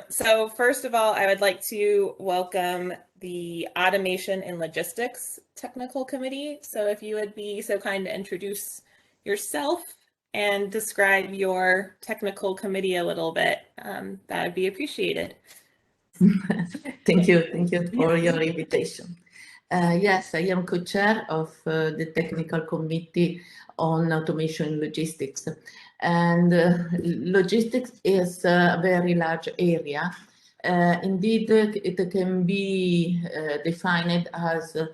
So first of all, I would like to welcome the Automation and Logistics Technical Committee. So if you would be so kind to introduce yourself and describe your technical committee a little bit, that would be appreciated. Thank you for your invitation. Yes, I am co-chair of the technical committee on automation and logistics. And logistics is a very large area. Indeed, it can be defined as a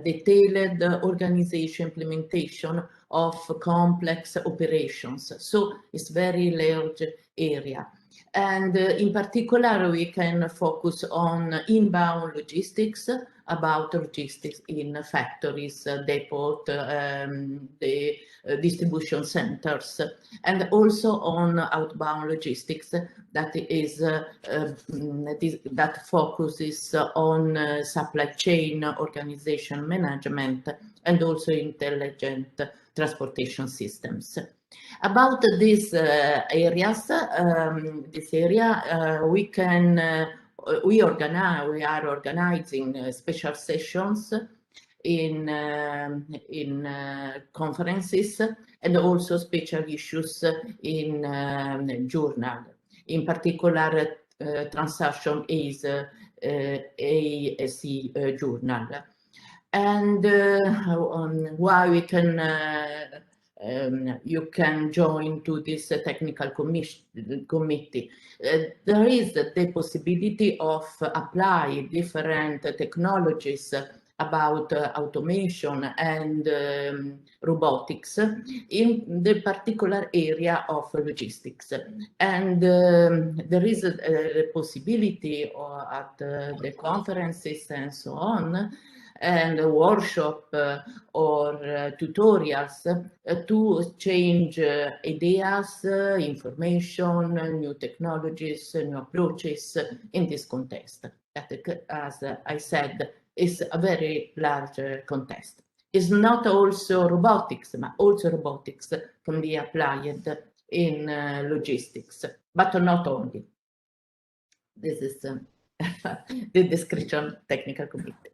detailed organization implementation of complex operations. So it's very large area. And in particular, we can focus on inbound logistics, about logistics in factories, depot, the distribution centers, and also on outbound logistics that focuses on supply chain organization management and also intelligent transportation systems. About these areas, we are organizing special sessions in conferences and also special issues in journal. In particular, Transaction is ASC journal. And why we can you can join to this technical committee. There is the possibility of apply different technologies about automation and robotics in the particular area of logistics. And there is a possibility at the conferences and so on, and a workshop or tutorials to change ideas, information, new technologies, new approaches in this context. That, as I said, is a very large context. It's not also robotics, but also robotics can be applied in logistics, but not only. This is the description technical committee.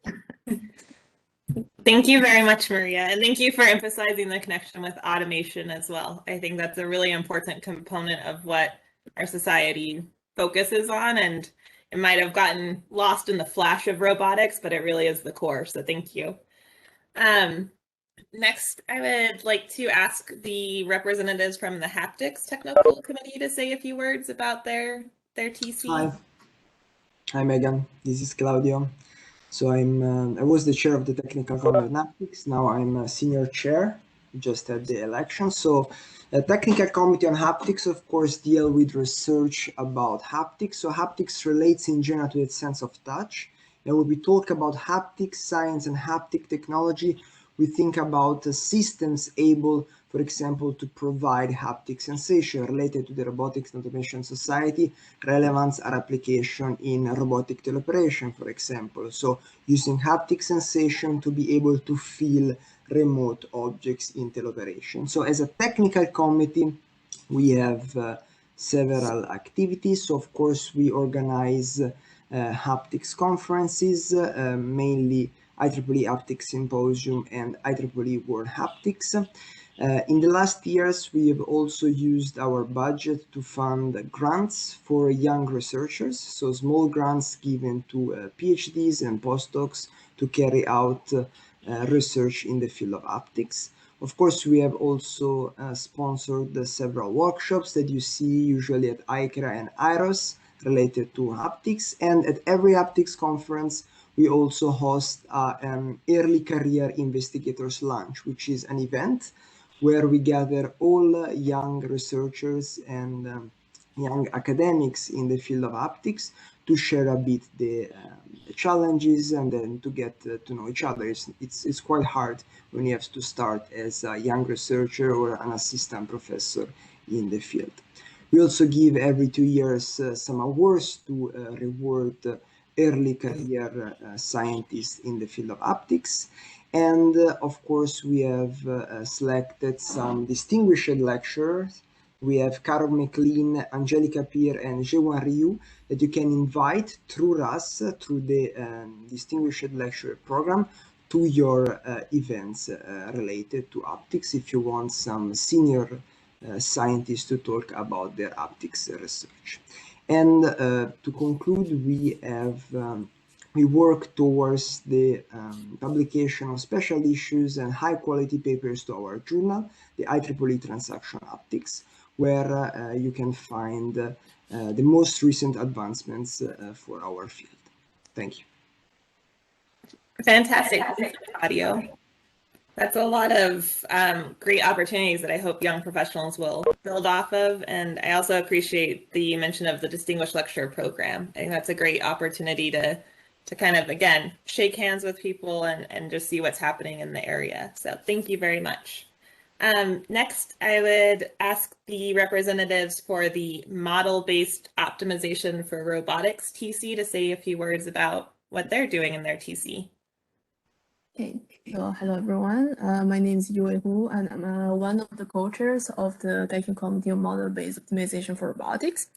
Thank you very much, Maria. And thank you for emphasizing the connection with automation as well. I think that's a really important component of what our society focuses on. And it might have gotten lost in the flash of robotics, but it really is the core. So thank you. Next, I would like to ask the representatives from the Haptics Technical Committee to say a few words about their TC. Hi, Megan. This is Claudio. So I was the chair of the technical committee on Haptics. Now I'm a senior chair, just had the election. So the technical committee on haptics, of course, deal with research about haptics. So haptics relates in general to the sense of touch. And when we talk about haptics science and haptic technology, we think about systems able, for example, to provide haptic sensation related to the Robotics and Automation Society. Relevance are application in robotic teleoperation, for example. So using haptic sensation to be able to feel remote objects in teleoperation. So as a technical committee, we have several activities. So of course, we organize haptics conferences, mainly IEEE Haptics Symposium and IEEE World Haptics. In the last years, we have also used our budget to fund grants for young researchers, so small grants given to PhDs and postdocs to carry out research in the field of haptics. Of course, we have also sponsored several workshops that you see usually at ICRA and IROS related to haptics, and at every haptics conference, we also host an early career investigators lunch, which is an event where we gather all young researchers and young academics in the field of haptics to share a bit the challenges and then to get to know each other. It's quite hard when you have to start as a young researcher or an assistant professor in the field. We also give every 2 years some awards to reward early career scientists in the field of haptics. And of course, we have selected some distinguished lecturers We have Carol McLean, Angelica Peer, and Jewan Ryu that you can invite through us, through the Distinguished Lecturer Program, to your events related to haptics if you want some senior scientists to talk about their haptics research. And to conclude, we work towards the publication of special issues and high-quality papers to our journal, the IEEE Transaction Haptics, where you can find the most recent advancements for our field. Thank you. Fantastic audio. That's a lot of great opportunities that I hope young professionals will build off of. And I also appreciate the mention of the Distinguished Lecturer Program. I think that's a great opportunity to kind of, again, shake hands with people and just see what's happening in the area. So thank you very much. Next, I would ask the representatives for the model-based optimization for robotics TC to say a few words about what they're doing in their TC. Okay, so hello everyone. My name is Yue Hu, and I'm one of the co-chairs of the Technical Committee on Model-Based Optimization for Robotics.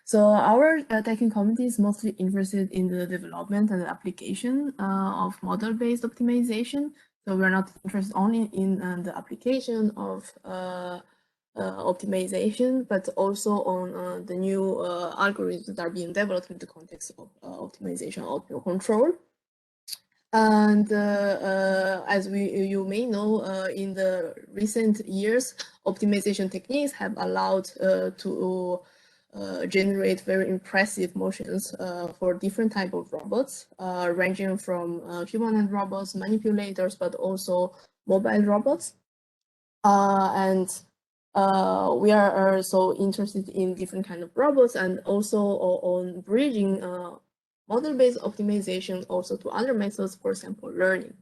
So our technical committee is mostly interested in the development and application of model-based optimization. So we're not interested only in the application of optimization, but also on the new algorithms that are being developed in the context of optimization output control. And as you may know, in the recent years, optimization techniques have allowed to generate very impressive motions for different types of robots, ranging from humanoid robots, manipulators, but also mobile robots. And we are so interested in different kinds of robots and also on bridging model-based optimization also to other methods, for example, learning.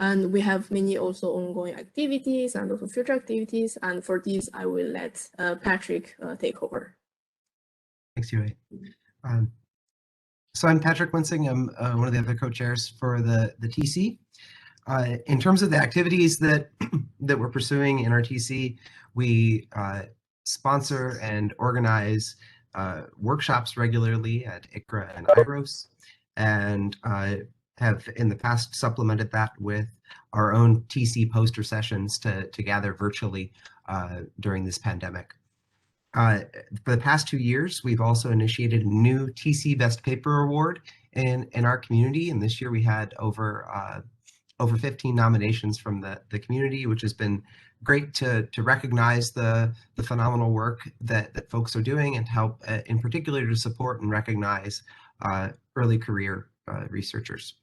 And we have many also ongoing activities and also future activities. And for this, I will let Patrick take over. Thanks, Yue. So I'm Patrick Wensing. I'm one of the other co-chairs for the TC. In terms of the activities that we're pursuing in our TC, we sponsor and organize workshops regularly at ICRA and IGROS, and have in the past supplemented that with our own TC poster sessions to gather virtually during this pandemic. For the past 2 years, we've also initiated a new TC Best Paper Award in our community, and this year we had over 15 nominations from the community, which has been great to recognize the phenomenal work that folks are doing and help in particular to support and recognize early career researchers.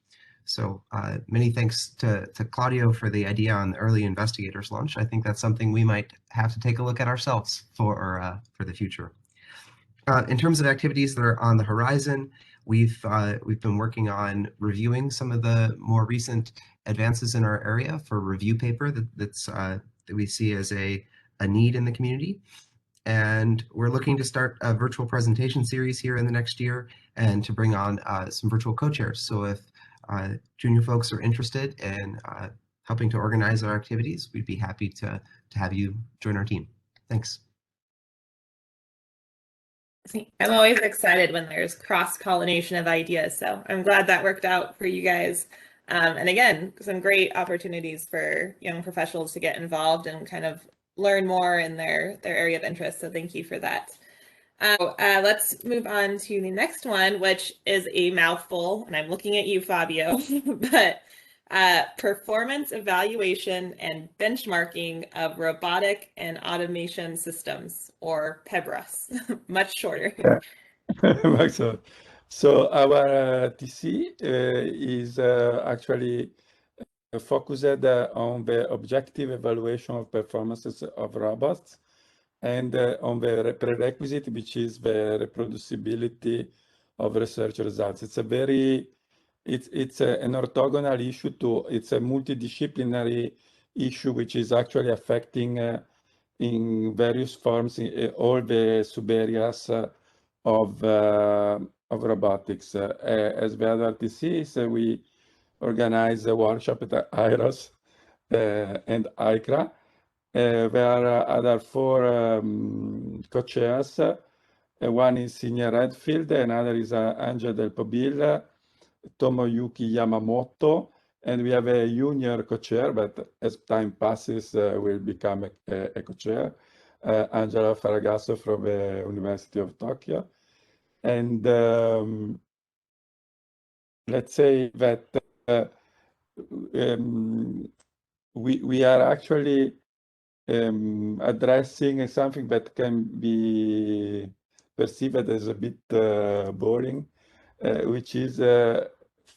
So many thanks to Claudio for the idea on the early investigators launch. I think that's something we might have to take a look at ourselves for the future. In terms of activities that are on the horizon, we've been working on reviewing some of the more recent advances in our area for review paper that we see as a need in the community. And we're looking to start a virtual presentation series here in the next year and to bring on some virtual co-chairs. So if junior folks are interested in helping to organize our activities, we'd be happy to have you join our team. Thanks. I'm always excited when there's cross-pollination of ideas, so I'm glad that worked out for you guys. And again, some great opportunities for young professionals to get involved and kind of learn more in their area of interest, so thank you for that. Let's move on to the next one, which is a mouthful, and I'm looking at you, Fabio, but performance evaluation and benchmarking of robotic and automation systems, or PEBRAS, much shorter. Yeah. So our TC is actually focused on the objective evaluation of performances of robots and on the prerequisite, which is the reproducibility of research results. It's an orthogonal issue it's a multidisciplinary issue, which is actually affecting in various forms in all the sub-areas of robotics. As the other TCs, we organize a workshop at IROS and ICRA, There are other 4 co-chairs. One is Signe Redfield, another is Angela Del Pobil, Tomoyuki Yamamoto, and we have a junior co-chair, but as time passes, will become a co-chair, Angela Faragasso from the University of Tokyo. And let's say that we are actually addressing something that can be perceived as a bit boring, which is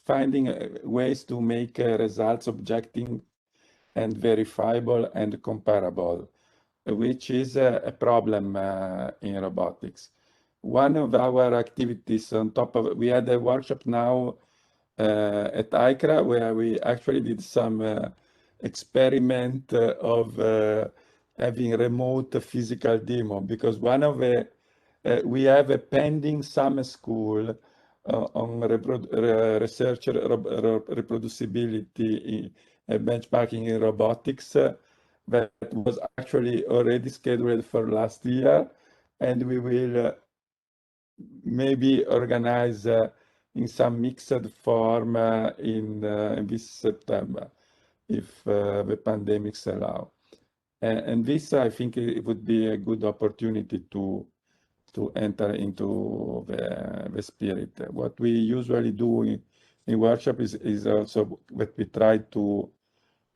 finding ways to make results objective and verifiable and comparable, which is a problem in robotics. One of our activities on top of, we had a workshop now at ICRA where we actually did some experiment of having remote physical demo, because one of the, we have a pending summer school on research reproducibility benchmarking in robotics that was actually already scheduled for last year, and we will maybe organize in some mixed form in this September, if the pandemics allow. And this, I think, it would be a good opportunity to enter into the spirit. What we usually do in workshop is also that we try to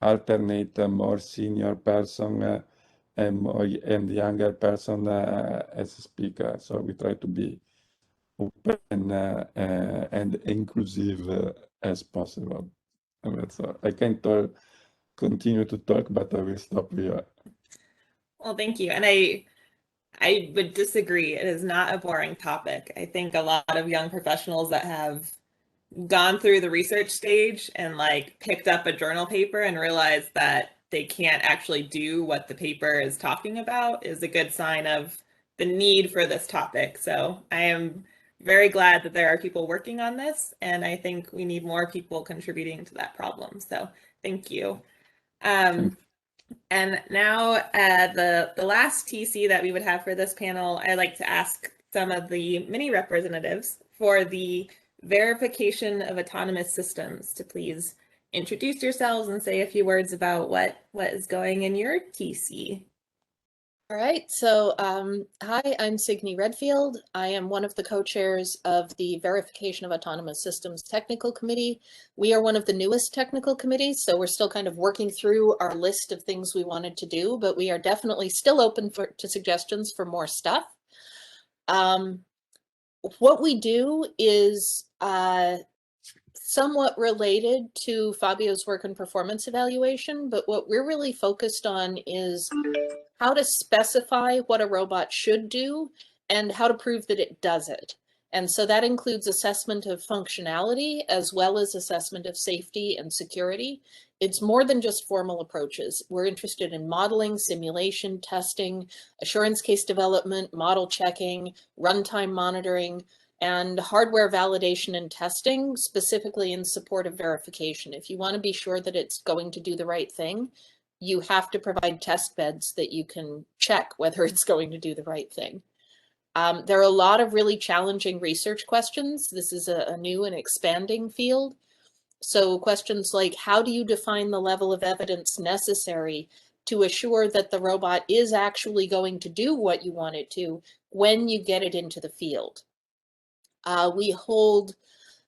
alternate a more senior person and younger person as a speaker. So we try to be open and inclusive as possible. And that's all. I can continue to talk, but I will stop here. Well, thank you. And I would disagree. It is not a boring topic. I think a lot of young professionals that have gone through the research stage and like picked up a journal paper and realized that they can't actually do what the paper is talking about is a good sign of the need for this topic. So I am very glad that there are people working on this, and I think we need more people contributing to that problem. So thank you. And now the last TC that we would have for this panel, I'd like to ask some of the mini representatives for the verification of autonomous systems to please introduce yourselves and say a few words about what is going in your TC. All right, so hi, I'm Signe Redfield. I am one of the co-chairs of the Verification of Autonomous Systems Technical Committee. We are one of the newest technical committees, so we're still kind of working through our list of things we wanted to do, but we are definitely still open to suggestions for more stuff. What we do is somewhat related to Fabio's work in performance evaluation, but what we're really focused on is how to specify what a robot should do and how to prove that it does it. And so that includes assessment of functionality as well as assessment of safety and security. It's more than just formal approaches. We're interested in modeling, simulation, testing, assurance case development, model checking, runtime monitoring, and hardware validation and testing, specifically in support of verification. If you want to be sure that it's going to do the right thing, you have to provide test beds that you can check whether it's going to do the right thing. There are a lot of really challenging research questions. This is a new and expanding field. So questions like, how do you define the level of evidence necessary to assure that the robot is actually going to do what you want it to when you get it into the field? We hold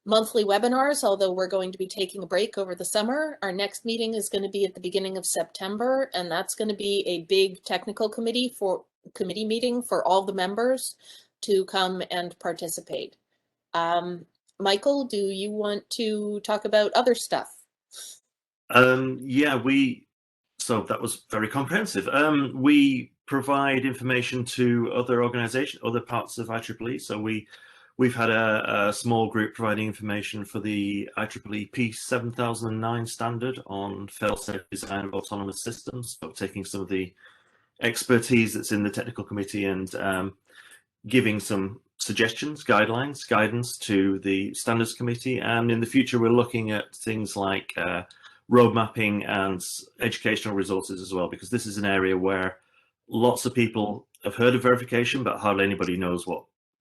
monthly webinars, although we're going to be taking a break over the summer. Our next meeting is going to be at the beginning of September, and that's going to be a big technical committee meeting for all the members to come and participate. Michael, do you want to talk about other stuff? Yeah, so that was very comprehensive. We provide information to other organizations, other parts of IEEE. So we've had a small group providing information for the IEEE P7009 standard on fail-safe design of autonomous systems, so taking some of the expertise that's in the technical committee and giving some suggestions, guidance to the standards committee. And in the future, we're looking at things like road mapping and educational resources as well, because this is an area where lots of people have heard of verification, but hardly anybody knows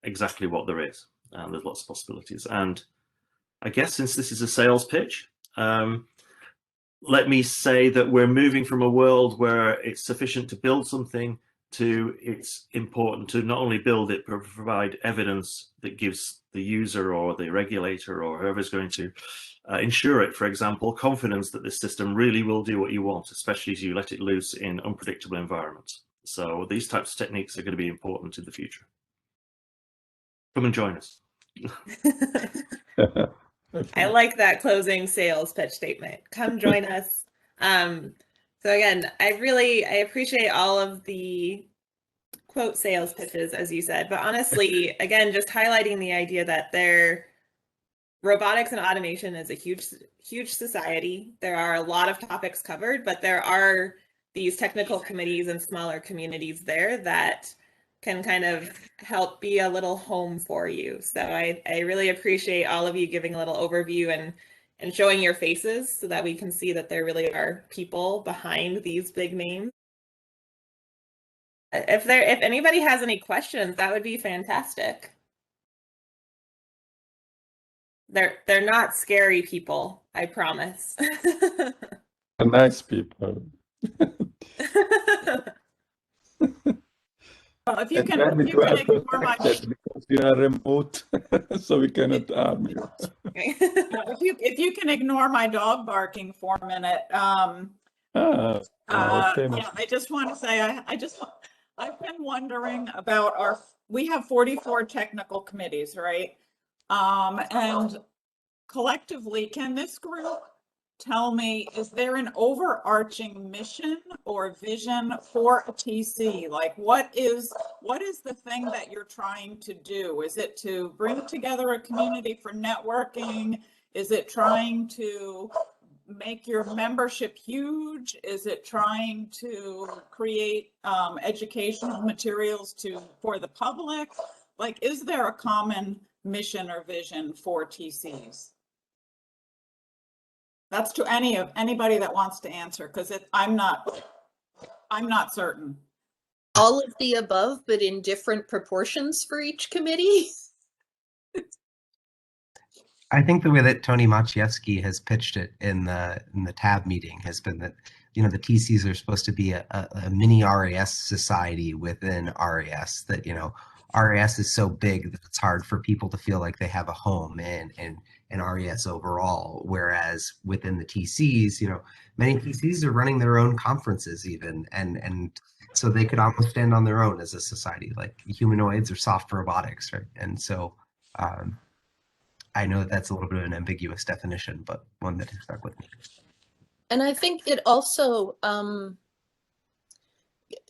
exactly what there is. And there's lots of possibilities. And I guess since this is a sales pitch, let me say that we're moving from a world where it's sufficient to build something to it's important to not only build it, but provide evidence that gives the user or the regulator or whoever's going to ensure it, for example, confidence that this system really will do what you want, especially as you let it loose in unpredictable environments. So these types of techniques are going to be important in the future. Come and join us. I like that closing sales pitch statement. Come join us. So again, I appreciate all of the quote sales pitches, as you said, but honestly, again, just highlighting the idea that robotics and automation is a huge society. There are a lot of topics covered, but there are these technical committees and smaller communities there that can kind of help be a little home for you. So I really appreciate all of you giving a little overview and showing your faces so that we can see that there really are people behind these big names. If anybody has any questions, that would be fantastic. They're not scary people, I promise. Nice people. Well, if you can ignore my because you are remote, so we cannot harm you. if you can ignore my dog barking for a minute. Okay. Yeah, I just want to say I've been wondering about we have 44 technical committees, right? And collectively, can this group tell me, is there an overarching mission or vision for a TC? Like what is the thing that you're trying to do? Is it to bring together a community for networking? Is it trying to make your membership huge? Is it trying to create educational materials for the public? Like, is there a common mission or vision for TCs? That's to anybody that wants to answer, because I'm not certain. All of the above, but in different proportions for each committee. I think the way that Tony Maciejewski has pitched it in the TAB meeting has been that, you know, the TCs are supposed to be a mini RAS society within RAS, that, you know, RAS is so big that it's hard for people to feel like they have a home in RAS overall, whereas within the TCs, you know, many TCs are running their own conferences even, and so they could almost stand on their own as a society, like humanoids or soft robotics, right? And so I know that's a little bit of an ambiguous definition, but one that has stuck with me. And I think it also,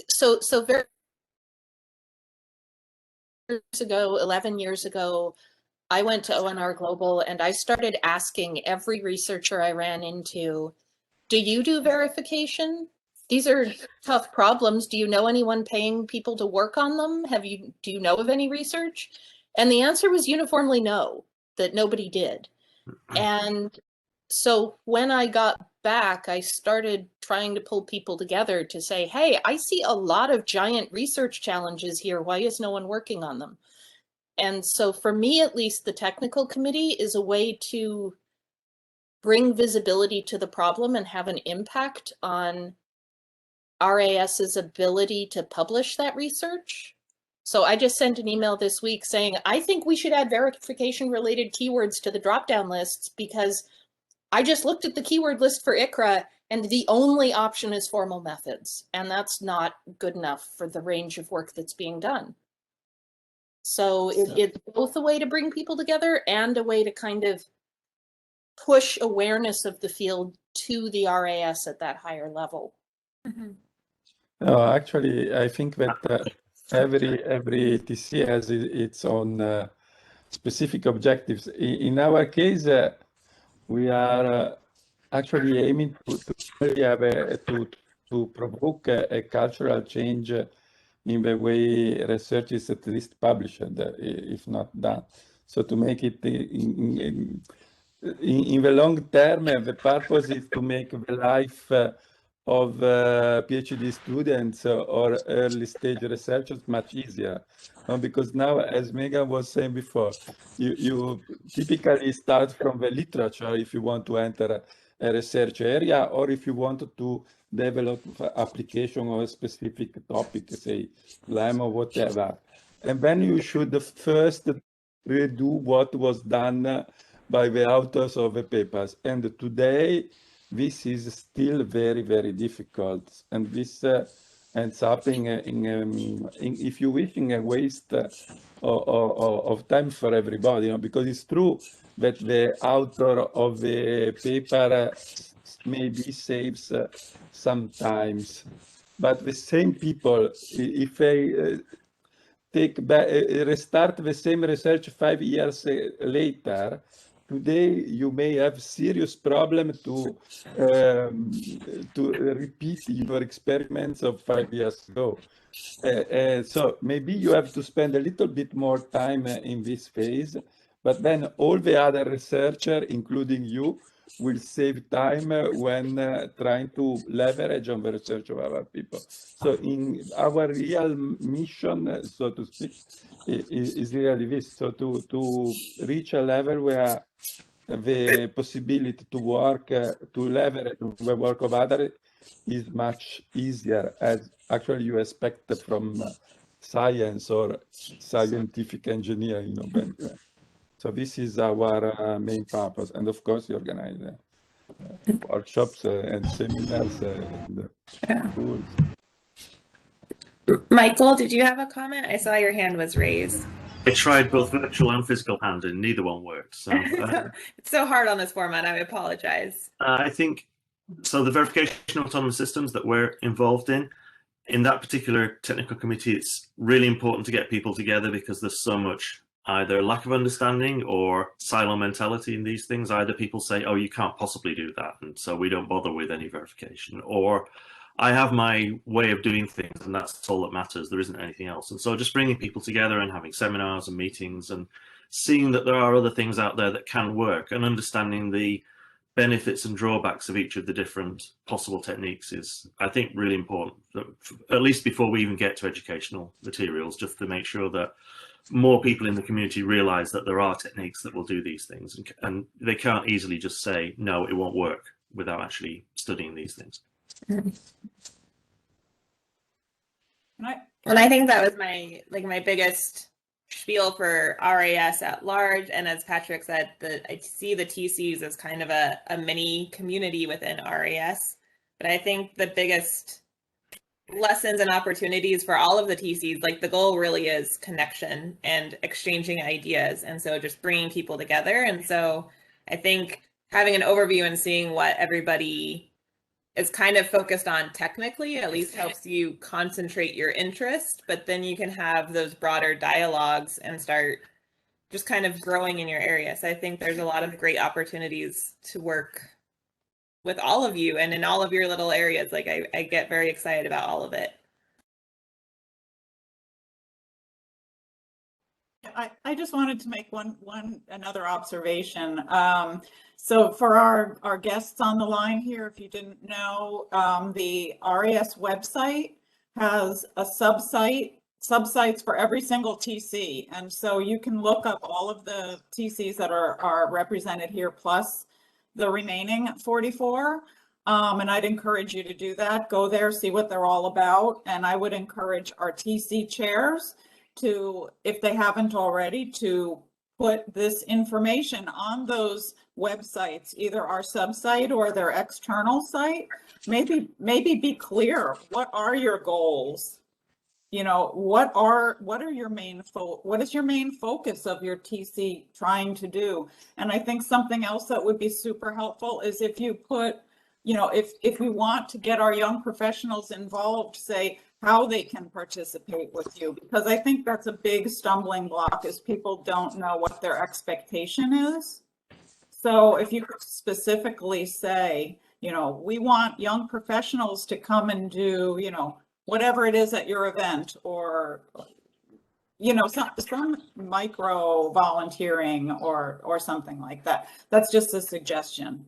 so very years ago, 11 years ago, I went to ONR Global and I started asking every researcher I ran into, do you do verification? These are tough problems. Do you know anyone paying people to work on them? Do you know of any research? And the answer was uniformly no, that nobody did. And so when I got back, I started trying to pull people together to say, hey, I see a lot of giant research challenges here. Why is no one working on them? And so for me, at least, the technical committee is a way to bring visibility to the problem and have an impact on RAS's ability to publish that research. So I just sent an email this week saying, I think we should add verification related keywords to the drop-down lists, because I just looked at the keyword list for ICRA and the only option is formal methods. And that's not good enough for the range of work that's being done. So it's both a way to bring people together and a way to kind of push awareness of the field to the RAS at that higher level. Mm-hmm. No, actually, I think that every TC has its own specific objectives. In our case, we are actually aiming to provoke a cultural change in the way research is at least published, if not done. So to make it in the long term, the purpose is to make the life of PhD students or early stage researchers much easier. Because now, as Megan was saying before, you typically start from the literature if you want to enter a research area, or if you want to develop application or a specific topic, say LAM or whatever. And then you should first redo what was done by the authors of the papers. And today, this is still very, very difficult. And this ends up in if you wish, in a waste of time for everybody, you know, because it's true that the author of the paper maybe saves sometimes, but the same people, if they restart the same research 5 years later, today you may have serious problem to repeat your experiments of 5 years ago. So maybe you have to spend a little bit more time in this phase, but then all the other researchers, including you, will save time when trying to leverage on the research of other people. So in our real mission, so to speak, is really this. So to reach a level where the possibility to work, to leverage the work of others is much easier, as actually you expect from science or scientific engineering, you know. So this is our main purpose, and of course, you organize workshops and seminars and schools. Michael, did you have a comment? I saw your hand was raised. I tried both virtual and physical hand, and neither one worked. So it's so hard on this format. I apologize. I think so. The verification of autonomous systems that we're involved in that particular technical committee, it's really important to get people together because there's so much either lack of understanding or silo mentality in these things. Either people say, oh, you can't possibly do that, and so we don't bother with any verification, or I have my way of doing things and that's all that matters. There isn't anything else. And so just bringing people together and having seminars and meetings and seeing that there are other things out there that can work and understanding the benefits and drawbacks of each of the different possible techniques is, I think, really important, at least before we even get to educational materials, just to make sure that more people in the community realize that there are techniques that will do these things, and they can't easily just say, no, it won't work without actually studying these things. And I think that was my biggest spiel for RAS at large. And as Patrick said, I see the TCs as kind of a mini community within RAS. But I think the biggest lessons and opportunities for all of the TCs, like the goal really is connection and exchanging ideas. And so just bringing people together. And so I think having an overview and seeing what everybody is kind of focused on technically at least helps you concentrate your interest, but then you can have those broader dialogues and start just kind of growing in your area. So I think there's a lot of great opportunities to work with all of you and in all of your little areas. Like I get very excited about all of it. I just wanted to make another observation. So for our guests on the line here, if you didn't know, the RAS website has a subsites for every single TC. And so you can look up all of the TCs that are represented here, plus the remaining 44. And I'd encourage you to do that. Go there, see what they're all about. And I would encourage our TC chairs to, if they haven't already, to put this information on those websites, either our subsite or their external site. Maybe be clear. What are your goals? You know, what is your main focus of your TC trying to do? And I think something else that would be super helpful is if you put, you know, if we want to get our young professionals involved, say how they can participate with you, because I think that's a big stumbling block is people don't know what their expectation is. So if you could specifically say, you know, we want young professionals to come and do, you know, whatever it is at your event, or you know, some micro volunteering or something like that. That's just a suggestion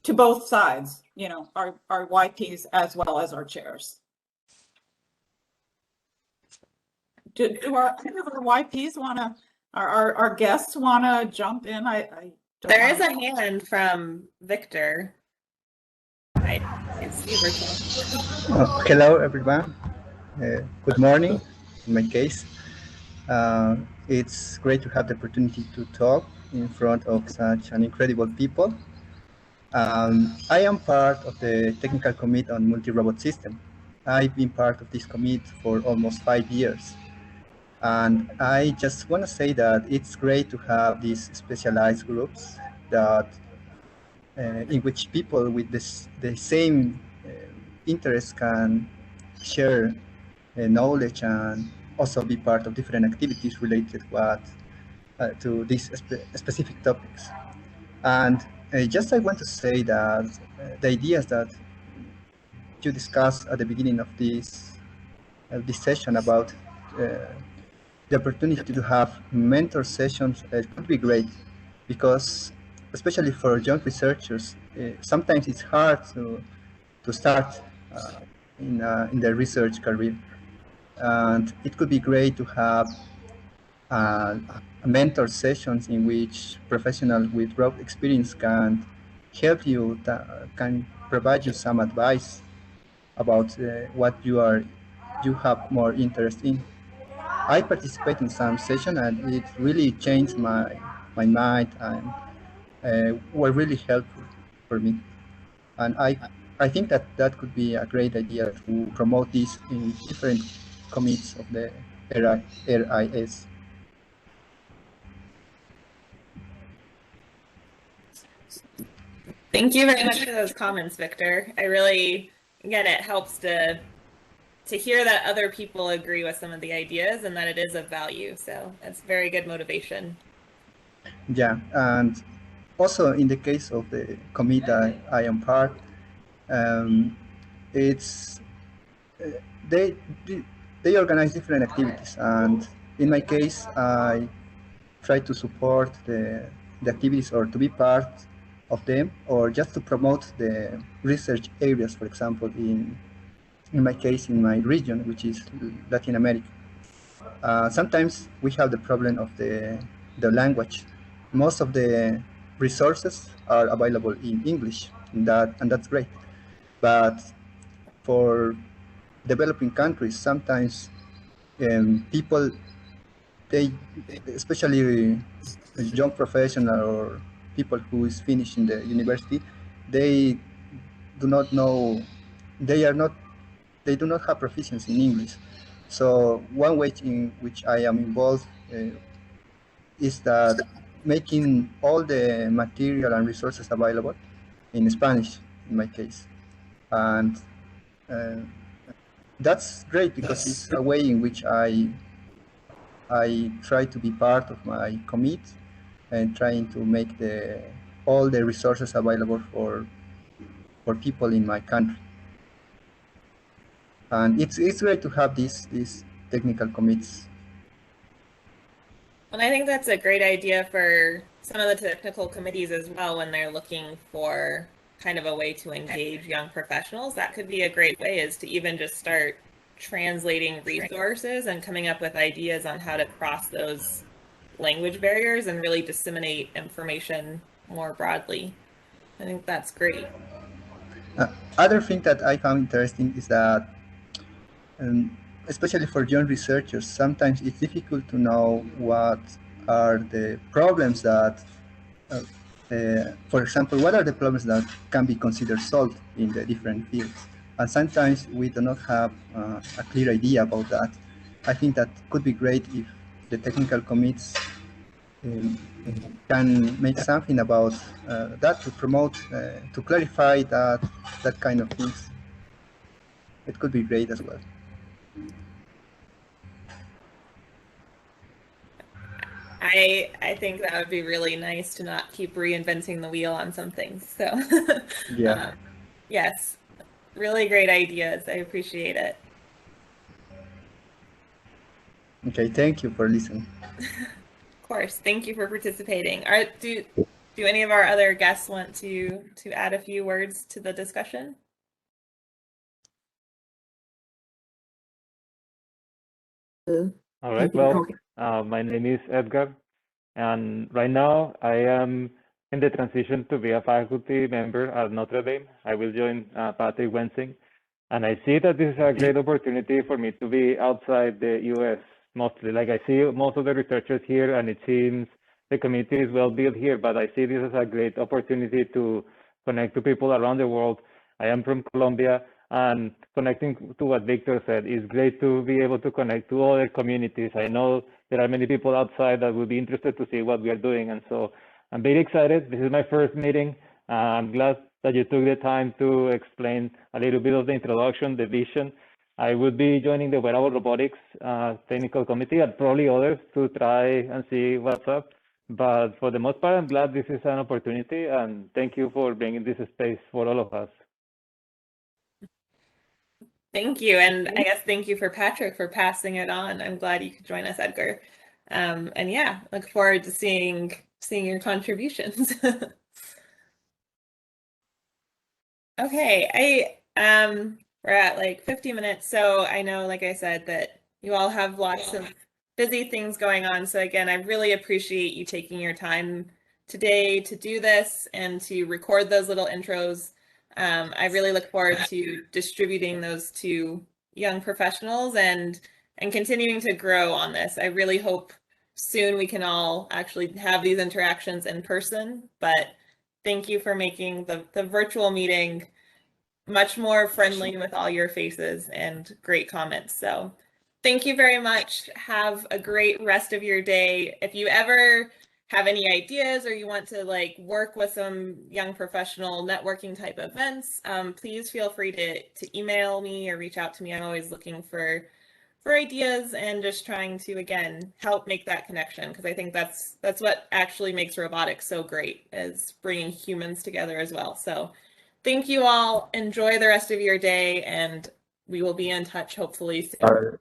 to both sides, you know, our YPs as well as our chairs. Do our YPs want to, our guests want to jump in? I don't There wanna- is a hand from Victor. I see virtual. Hello, everyone. Good morning, in my case. It's great to have the opportunity to talk in front of such an incredible people. I am part of the technical committee on multi-robot system. I've been part of this committee for almost 5 years. And I just want to say that it's great to have these specialized groups that in which people with the same interests can share knowledge and also be part of different activities related to these specific topics. And just I want to say that the ideas that you discussed at the beginning of this session about the opportunity to have mentor sessions could be great, because especially for young researchers, sometimes it's hard to start in their research career. And it could be great to have mentor sessions in which professionals with broad experience can help you, can provide you some advice about what you have more interest in. I participate in some session and it really changed my mind and were really helpful for me. And I think that could be a great idea to promote this in different committees of the RIS. Thank you very much for those comments, Victor. I really, again, it helps to hear that other people agree with some of the ideas and that it is of value. So that's very good motivation. Yeah, and also in the case of the committee I am part, it's they organize different activities, and in my case, I try to support the activities or to be part of them, or just to promote the research areas, for example, in my case, in my region, which is Latin America. Sometimes we have the problem of the language. Most of the resources are available in English, and that's great. But for developing countries, sometimes people, especially young professional or people who is finishing the university, they do not know, they do not have proficiency in English. So one way in which I am involved is that making all the material and resources available in Spanish, in my case. And that's great because it's a way in which I try to be part of my commit and trying to make all the resources available for people in my country. And it's great to have these technical commits. And I think that's a great idea for some of the technical committees as well when they're looking for kind of a way to engage young professionals. That could be a great way, is to even just start translating resources and coming up with ideas on how to cross those language barriers and really disseminate information more broadly. I think that's great. Other thing that I found interesting is that especially for young researchers, sometimes it's difficult to know what are the problems that, for example, what are the problems that can be considered solved in the different fields. And sometimes we do not have a clear idea about that. I think that could be great if the technical committees can make something about that, to promote, to clarify that kind of things. It could be great as well. I think that would be really nice to not keep reinventing the wheel on some things. So Yeah. Yes, really great ideas. I appreciate it. Okay, thank you for listening. Of course, thank you for participating. Do any of our other guests want to add a few words to the discussion? All right, well, my name is Edgar, and right now I am in the transition to be a faculty member at Notre Dame. I will join Patrick Wensing, and I see that this is a great opportunity for me to be outside the US mostly. Like I see most of the researchers here, and it seems the community is well built here, but I see this as a great opportunity to connect to people around the world. I am from Colombia, and connecting to what Victor said, is great to be able to connect to other communities. I know there are many people outside that would be interested to see what we are doing, and so I'm very excited. This is my first meeting. I'm glad that you took the time to explain a little bit of the introduction, the vision. I would be joining the Wearable Robotics Technical Committee and probably others to try and see what's up. But for the most part, I'm glad this is an opportunity, and thank you for bringing this space for all of us. Thank you, and I guess thank you for Patrick for passing it on. I'm glad you could join us, Edgar. And yeah, look forward to seeing your contributions. Okay, we're at like 50 minutes, so I know, like I said, that you all have lots of busy things going on. So again, I really appreciate you taking your time today to do this and to record those little intros. I really look forward to distributing those to young professionals and continuing to grow on this. I really hope soon we can all actually have these interactions in person, but thank you for making the virtual meeting much more friendly with all your faces and great comments. So thank you very much. Have a great rest of your day. If you ever have any ideas or you want to like work with some young professional networking type events, please feel free to email me or reach out to me. I'm always looking for ideas and just trying to, again, help make that connection, because I think that's what actually makes robotics so great, is bringing humans together as well. So thank you all. Enjoy the rest of your day, and we will be in touch hopefully soon.